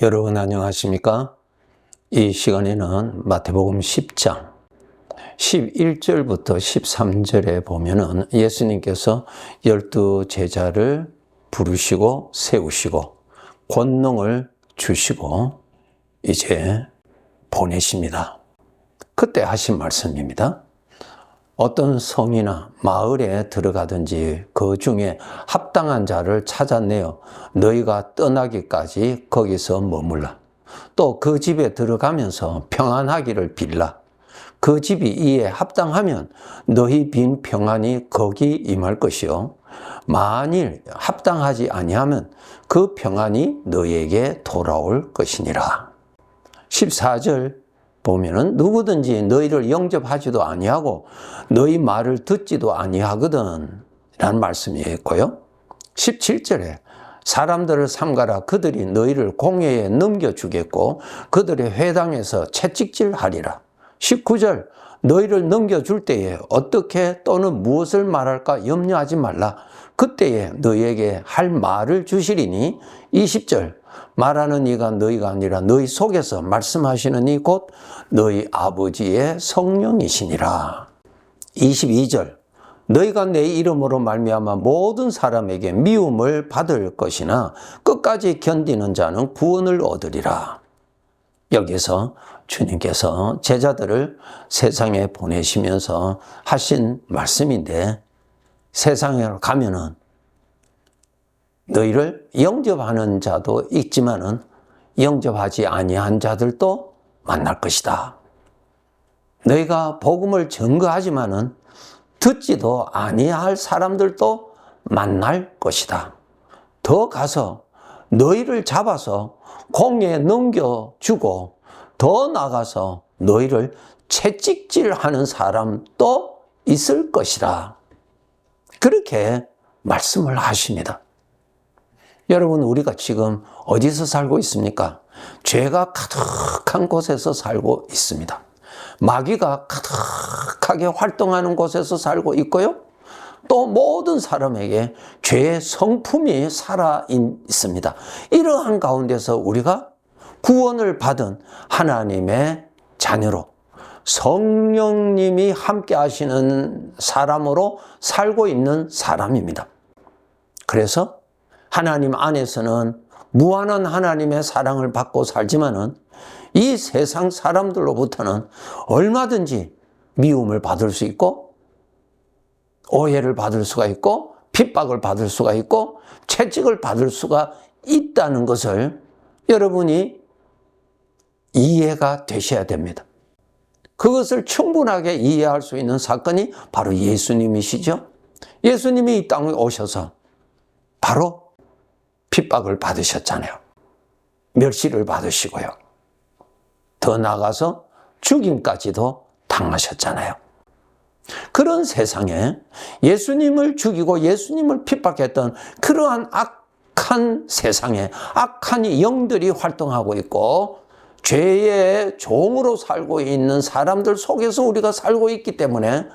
여러분 안녕하십니까? 이 시간에는 마태복음 10장 11절부터 13절에 보면은 예수님께서 12 제자를 부르시고 세우시고 권능을 주시고 이제 보내십니다. 그때 하신 말씀입니다. 어떤 성이나 마을에 들어가든지 그 중에 합당한 자를 찾아내어 너희가 떠나기까지 거기서 머물라. 또 그 집에 들어가면서 평안하기를 빌라. 그 집이 이에 합당하면 너희 빈 평안이 거기 임할 것이요. 만일 합당하지 아니하면 그 평안이 너희에게 돌아올 것이니라. 14절 보면은 누구든지 너희를 영접하지도 아니하고 너희 말을 듣지도 아니하거든 라는 말씀이 있고요. 17절에 사람들을 삼가라. 그들이 너희를 공회에 넘겨주겠고 그들의 회당에서 채찍질하리라. 19절 너희를 넘겨줄 때에 어떻게 또는 무엇을 말할까 염려하지 말라. 그때에 너희에게 할 말을 주시리니. 20절 말하는 이가 너희가 아니라 너희 속에서 말씀하시는 이 곧 너희 아버지의 성령이시니라. 22절 너희가 내 이름으로 말미암아 모든 사람에게 미움을 받을 것이나 끝까지 견디는 자는 구원을 얻으리라. 여기서 주님께서 제자들을 세상에 보내시면서 하신 말씀인데, 세상에 가면은 너희를 영접하는 자도 있지만은 영접하지 아니한 자들도 만날 것이다. 너희가 복음을 전거하지만은 듣지도 아니할 사람들도 만날 것이다. 더 가서 너희를 잡아서 공에 넘겨주고 더 나가서 너희를 채찍질하는 사람도 있을 것이다. 그렇게 말씀을 하십니다. 여러분, 우리가 지금 어디서 살고 있습니까? 죄가 가득한 곳에서 살고 있습니다. 마귀가 가득하게 활동하는 곳에서 살고 있고요. 또 모든 사람에게 죄의 성품이 살아 있습니다. 이러한 가운데서 우리가 구원을 받은 하나님의 자녀로 성령님이 함께 하시는 사람으로 살고 있는 사람입니다. 그래서 하나님 안에서는 무한한 하나님의 사랑을 받고 살지만은 이 세상 사람들로부터는 얼마든지 미움을 받을 수 있고 오해를 받을 수가 있고 핍박을 받을 수가 있고 채찍을 받을 수가 있다는 것을 여러분이 이해가 되셔야 됩니다. 그것을 충분하게 이해할 수 있는 사건이 바로 예수님이시죠. 예수님이 이 땅에 오셔서 바로 핍박을 받으셨잖아요. 멸시를 받으시고요. 더 나아가서 죽임까지도 당하셨잖아요. 그런 세상에 예수님을 죽이고 예수님을 핍박했던 그러한 악한 세상에 악한 영들이 활동하고 있고 죄의 종으로 살고 있는 사람들 속에서 우리가 살고 있기 때문에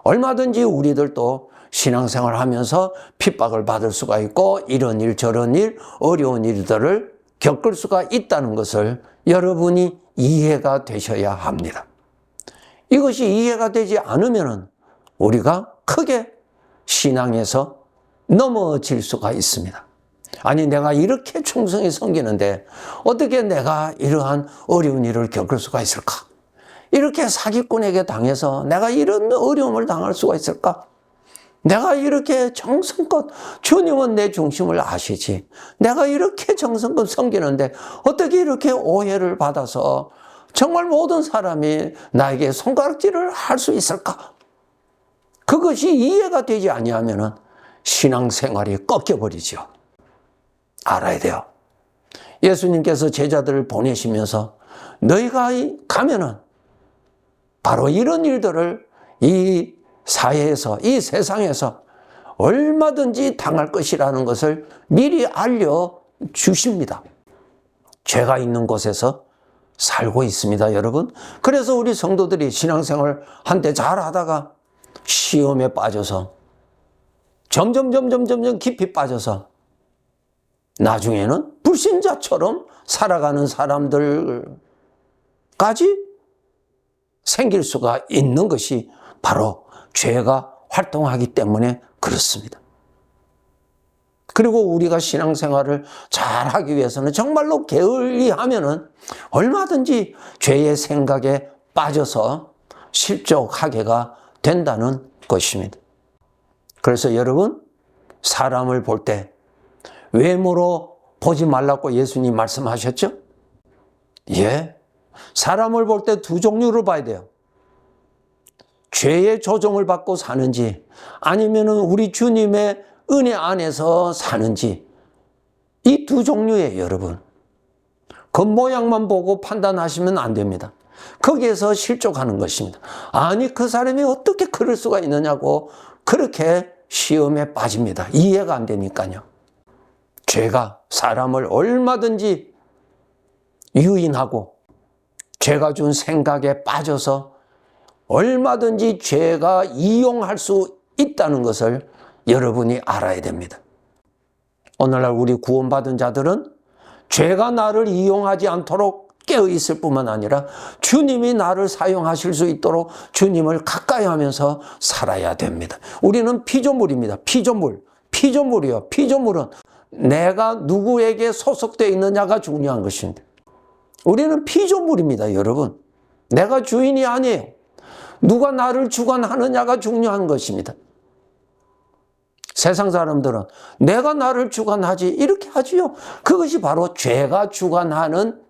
얼마든지 우리들도 신앙생활 하면서 핍박을 받을 수가 있고 이런 일 저런 일 어려운 일들을 겪을 수가 있다는 것을 여러분이 이해가 되셔야 합니다. 이것이 이해가 되지 않으면 우리가 크게 신앙에서 넘어질 수가 있습니다. 아니, 내가 이렇게 충성히 섬기는데 어떻게 내가 이러한 어려운 일을 겪을 수가 있을까? 이렇게 사기꾼에게 당해서 내가 이런 어려움을 당할 수가 있을까? 내가 이렇게 정성껏, 주님은 내 중심을 아시지. 내가 이렇게 정성껏 섬기는데 어떻게 이렇게 오해를 받아서 정말 모든 사람이 나에게 손가락질을 할 수 있을까? 그것이 이해가 되지 아니하면 신앙생활이 꺾여버리죠. 알아야 돼요. 예수님께서 제자들을 보내시면서 너희가 가면은 바로 이런 일들을 이 사회에서, 이 세상에서 얼마든지 당할 것이라는 것을 미리 알려주십니다. 죄가 있는 곳에서 살고 있습니다, 여러분. 그래서 우리 성도들이 신앙생활 한때 잘 하다가 시험에 빠져서 점점 깊이 빠져서 나중에는 불신자처럼 살아가는 사람들까지 생길 수가 있는 것이 바로 죄가 활동하기 때문에 그렇습니다. 그리고 우리가 신앙생활을 잘 하기 위해서는 정말로 게을리하면은 얼마든지 죄의 생각에 빠져서 실족하게가 된다는 것입니다. 그래서 여러분, 사람을 볼 때 외모로 보지 말라고 예수님 말씀하셨죠? 예. 사람을 볼 때 두 종류로 봐야 돼요. 죄의 조종을 받고 사는지 아니면은 우리 주님의 은혜 안에서 사는지, 이 두 종류예요, 여러분. 겉모양만 보고 판단하시면 안 됩니다. 거기에서 실족하는 것입니다. 아니, 그 사람이 어떻게 그럴 수가 있느냐고 그렇게 시험에 빠집니다. 이해가 안 되니까요. 죄가 사람을 얼마든지 유인하고 죄가 준 생각에 빠져서 얼마든지 죄가 이용할 수 있다는 것을 여러분이 알아야 됩니다. 오늘날 우리 구원받은 자들은 죄가 나를 이용하지 않도록 깨어있을 뿐만 아니라 주님이 나를 사용하실 수 있도록 주님을 가까이 하면서 살아야 됩니다. 우리는 피조물입니다. 피조물이요. 피조물은 내가 누구에게 소속되어 있느냐가 중요한 것입니다. 우리는 피조물입니다, 여러분. 내가 주인이 아니에요. 누가 나를 주관하느냐가 중요한 것입니다. 세상 사람들은 내가 나를 주관하지 이렇게 하지요. 그것이 바로 죄가 주관하는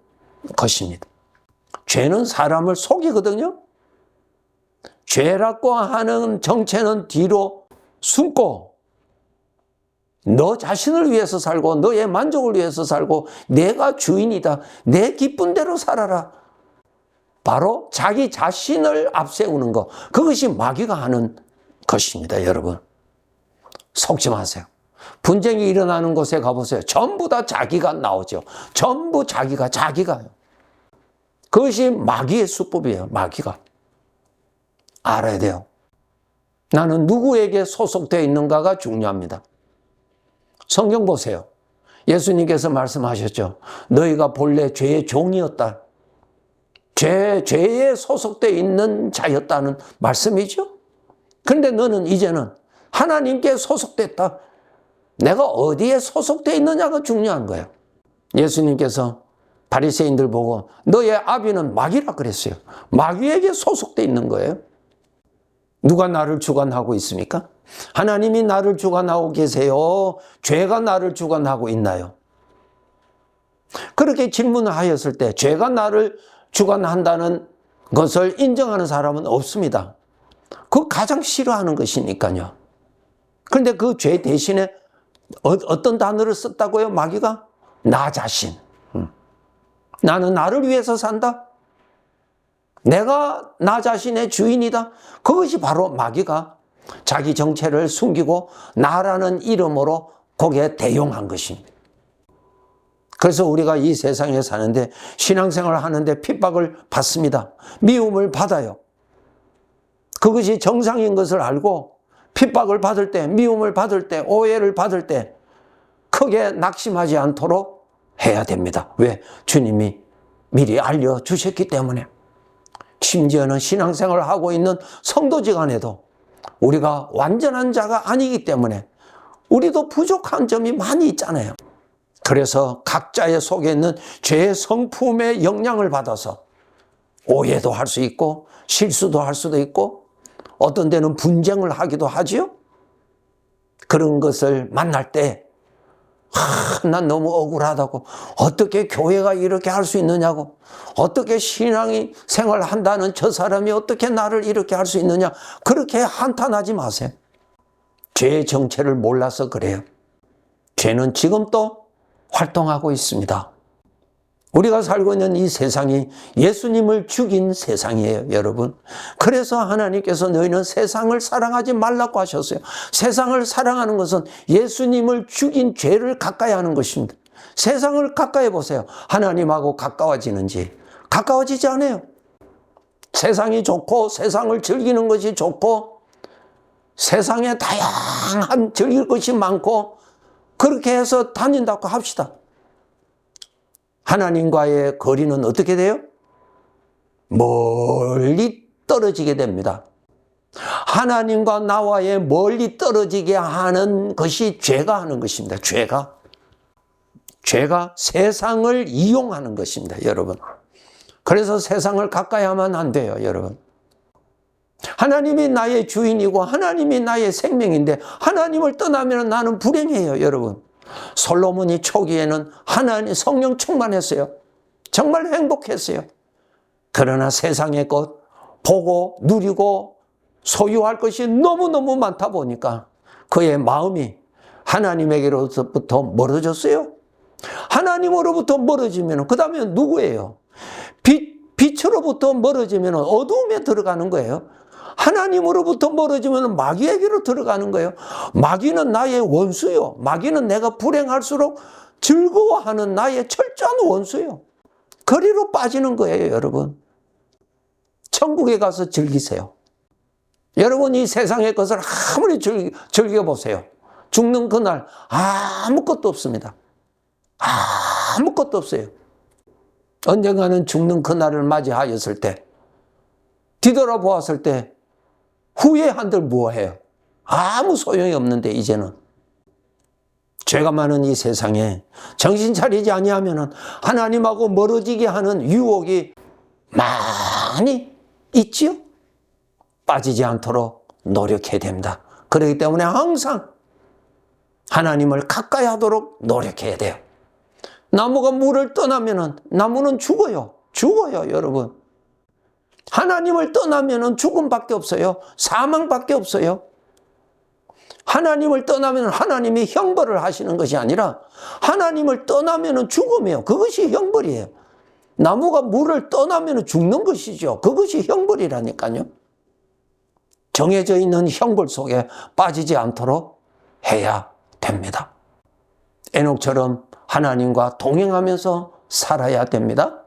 것입니다. 죄는 사람을 속이거든요. 죄라고 하는 정체는 뒤로 숨고 너 자신을 위해서 살고 너의 만족을 위해서 살고 내가 주인이다. 내 기쁜 대로 살아라. 바로 자기 자신을 앞세우는 것. 그것이 마귀가 하는 것입니다, 여러분. 속지 마세요. 분쟁이 일어나는 곳에 가보세요. 전부 다 자기가 나오죠. 전부 자기가요. 그것이 마귀의 수법이에요, 마귀가. 알아야 돼요. 나는 누구에게 소속되어 있는가가 중요합니다. 성경 보세요. 예수님께서 말씀하셨죠. 너희가 본래 죄의 종이었다. 죄에 소속되어 있는 자였다는 말씀이죠. 그런데 너는 이제는 하나님께 소속됐다. 내가 어디에 소속되어 있느냐가 중요한 거예요. 예수님께서 바리새인들 보고 너의 아비는 마귀라 그랬어요. 마귀에게 소속되어 있는 거예요. 누가 나를 주관하고 있습니까? 하나님이 나를 주관하고 계세요? 죄가 나를 주관하고 있나요? 그렇게 질문을 하였을 때 죄가 나를 주관한다는 것을 인정하는 사람은 없습니다. 그거 가장 싫어하는 것이니까요. 그런데 그 죄 대신에 어떤 단어를 썼다고요? 마귀가? 나 자신. 나는 나를 위해서 산다. 내가 나 자신의 주인이다. 그것이 바로 마귀가 자기 정체를 숨기고 나라는 이름으로 거기에 대용한 것입니다. 그래서 우리가 이 세상에 사는데 신앙생활을 하는데 핍박을 받습니다. 미움을 받아요. 그것이 정상인 것을 알고 핍박을 받을 때, 미움을 받을 때, 오해를 받을 때 크게 낙심하지 않도록 해야 됩니다. 왜? 주님이 미리 알려주셨기 때문에. 심지어는 신앙생활을 하고 있는 성도지간에도 우리가 완전한 자가 아니기 때문에 우리도 부족한 점이 많이 있잖아요. 그래서 각자의 속에 있는 죄의 성품의 영향을 받아서 오해도 할 수 있고 실수도 할 수도 있고 어떤 데는 분쟁을 하기도 하지요. 그런 것을 만날 때 난 너무 억울하다고, 어떻게 교회가 이렇게 할 수 있느냐고, 어떻게 신앙이 생활을 한다는 저 사람이 어떻게 나를 이렇게 할 수 있느냐, 그렇게 한탄하지 마세요. 죄의 정체를 몰라서 그래요. 죄는 지금도 활동하고 있습니다. 우리가 살고 있는 이 세상이 예수님을 죽인 세상이에요, 여러분. 그래서 하나님께서 너희는 세상을 사랑하지 말라고 하셨어요. 세상을 사랑하는 것은 예수님을 죽인 죄를 가까이 하는 것입니다. 세상을 가까이 보세요. 하나님하고 가까워지는지. 가까워지지 않아요. 세상이 좋고 세상을 즐기는 것이 좋고 세상에 다양한 즐길 것이 많고 그렇게 해서 다닌다고 합시다. 하나님과의 거리는 어떻게 돼요? 멀리 떨어지게 됩니다. 하나님과 나와의 멀리 떨어지게 하는 것이 죄가 하는 것입니다. 죄가 세상을 이용하는 것입니다, 여러분. 그래서 세상을 가까이 하면 안 돼요, 여러분. 하나님이 나의 주인이고 하나님이 나의 생명인데 하나님을 떠나면 나는 불행해요, 여러분. 솔로몬이 초기에는 하나님 성령 충만했어요. 정말 행복했어요. 그러나 세상의 것 보고 누리고 소유할 것이 너무너무 많다 보니까 그의 마음이 하나님에게로부터 멀어졌어요. 하나님으로부터 멀어지면 그 다음에 누구예요? 빛으로부터 멀어지면 어두움에 들어가는 거예요. 하나님으로부터 멀어지면 마귀에게로 들어가는 거예요. 마귀는 나의 원수요. 마귀는 내가 불행할수록 즐거워하는 나의 철저한 원수요. 거리로 빠지는 거예요, 여러분. 천국에 가서 즐기세요. 여러분, 이 세상의 것을 아무리 즐겨보세요. 죽는 그날 아무것도 없습니다. 아무것도 없어요. 언젠가는 죽는 그날을 맞이하였을 때, 뒤돌아보았을 때 후회한들 뭐해요? 아무 소용이 없는데 이제는. 죄가 많은 이 세상에 정신 차리지 아니하면 하나님하고 멀어지게 하는 유혹이 많이 있지요? 빠지지 않도록 노력해야 됩니다. 그렇기 때문에 항상 하나님을 가까이 하도록 노력해야 돼요. 나무가 물을 떠나면 나무는 죽어요. 여러분. 하나님을 떠나면 죽음밖에 없어요. 사망밖에 없어요. 하나님을 떠나면 하나님이 형벌을 하시는 것이 아니라 하나님을 떠나면 죽음이에요. 그것이 형벌이에요. 나무가 물을 떠나면 죽는 것이죠. 그것이 형벌이라니까요. 정해져 있는 형벌 속에 빠지지 않도록 해야 됩니다. 에녹처럼 하나님과 동행하면서 살아야 됩니다.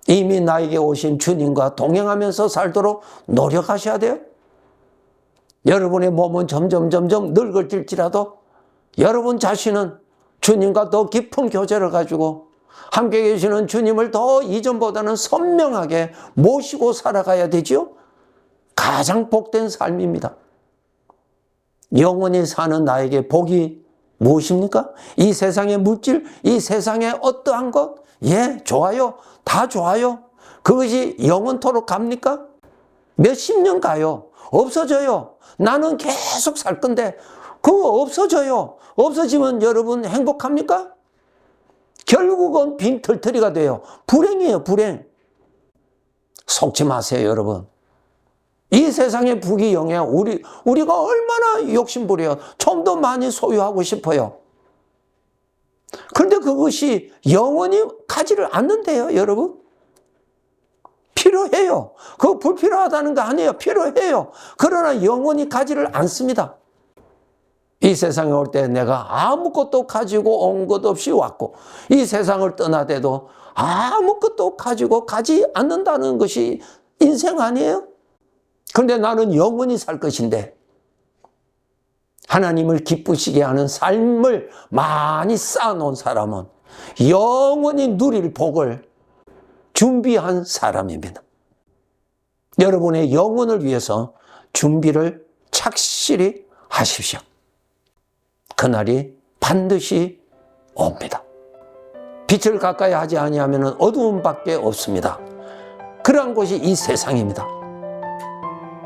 이미 나에게 오신 주님과 동행하면서 살도록 노력하셔야 돼요. 여러분의 몸은 점점 늙어질지라도 여러분 자신은 주님과 더 깊은 교제를 가지고 함께 계시는 주님을 더 이전보다는 선명하게 모시고 살아가야 되지요. 가장 복된 삶입니다. 영원히 사는 나에게 복이 무엇입니까? 이 세상의 물질, 이 세상의 어떠한 것, 좋아요. 다 좋아요. 그것이 영원토록 갑니까? 몇십 년 가요. 없어져요. 나는 계속 살 건데 그거 없어져요. 없어지면 여러분 행복합니까? 결국은 빈털터리가 돼요. 불행이에요, 불행. 속지 마세요, 여러분. 이 세상의 부귀영예, 우리가 얼마나 욕심부려요. 좀 더 많이 소유하고 싶어요. 그런데 그것이 영원히 가지를 않는데요, 여러분. 필요해요. 그거 불필요하다는 거 아니에요. 필요해요. 그러나 영원히 가지를 않습니다. 이 세상에 올 때 내가 아무것도 가지고 온 것 없이 왔고 이 세상을 떠나대도 아무것도 가지고 가지 않는다는 것이 인생 아니에요? 그런데 나는 영원히 살 것인데 하나님을 기쁘시게 하는 삶을 많이 쌓아놓은 사람은 영원히 누릴 복을 준비한 사람입니다. 여러분의 영혼을 위해서 준비를 착실히 하십시오. 그날이 반드시 옵니다. 빛을 가까이 하지 아니하면 어두움밖에 없습니다. 그러한 곳이 이 세상입니다.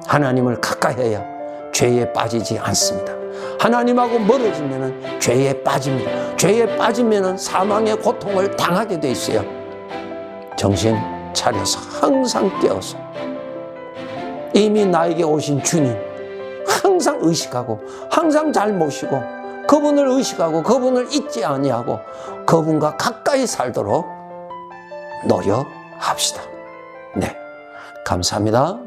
하나님을 가까이 해야 죄에 빠지지 않습니다. 하나님하고 멀어지면 죄에 빠집니다. 죄에 빠지면 사망의 고통을 당하게 돼 있어요. 정신 차려서 항상 깨어서 이미 나에게 오신 주님 항상 의식하고 항상 잘 모시고 그분을 의식하고 그분을 잊지 아니하고 그분과 가까이 살도록 노력합시다. 네, 감사합니다.